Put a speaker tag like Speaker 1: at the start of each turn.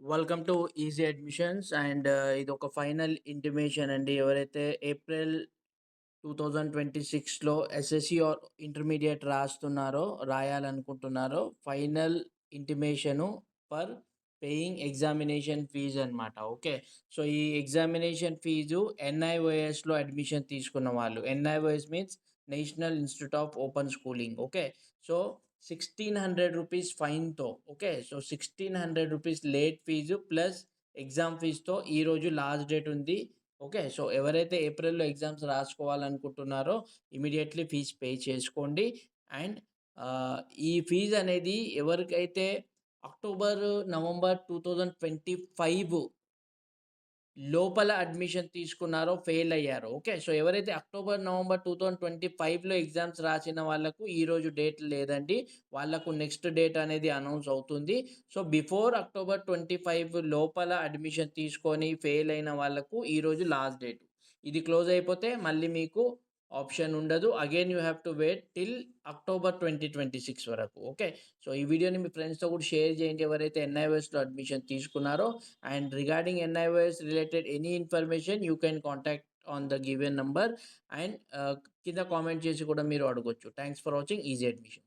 Speaker 1: Welcome to easy admissions and ఇది ఒక final intimation అండి. ఎవరైతే ఏప్రిల్ 2026లో ఎస్ఎస్సి ఆర్ ఇంటర్మీడియట్ రాయాలనుకుంటున్నారో final intimation for paying examination fee అనమాట. ఓకే. సో ఈ ఎగ్జామినేషన్ ఫీజు ఎన్ఐఓఎస్లో అడ్మిషన్ తీసుకున్న వాళ్ళు, NIOS means national institute of open schooling. Okay. So 1600 rupees ఫైన్తో, okay, so 1600 rupees late fee plus exam ఫీజుతో ఈరోజు last date ఉంది. ఓకే. సో ఎవరైతే ఏప్రిల్‌లో ఎగ్జామ్స్ రాసుకోవాలనుకుంటున్నారో ఇమ్మీడియేట్‌లీ ఫీజ్ పే చేసుకోండి. అండ్ ఈ ఫీజ్ అనేది ఎవరికైతే అక్టోబర్, నవంబర్ 2025 లోపల అడ్మిషన్ తీసుకున్నారో, ఫెయిల్ అయ్యారో, ఓకే. సో ఎవరైతే అక్టోబర్, నవంబర్ 2025లో ఎగ్జామ్స్ రాసిన వాళ్ళకు ఈరోజు డేట్ లేదండి. వాళ్ళకు నెక్స్ట్ డేట్ అనేది అనౌన్స్ అవుతుంది. సో బిఫోర్ అక్టోబర్ 25 లోపల అడ్మిషన్ తీసుకొని ఫెయిల్ అయిన వాళ్ళకు ఈరోజు లాస్ట్ డేట్. ఇది క్లోజ్ అయిపోతే మళ్ళీ మీకు ఆప్షన్ ఉండదు. Again you have to wait till October 2026 వరకు. ఓకే. సో ఈ వీడియోని మీ ఫ్రెండ్స్‌తో కూడా షేర్ చేయండి ఎవరైతే ఎన్ఐఓఎస్‌లో అడ్మిషన్ తీసుకున్నారో. And regarding NIOS related any information, you can contact on the given number and కింద కామెంట్ చేసి కూడా మీరు అడగొచ్చు. Thanks for watching easy admission.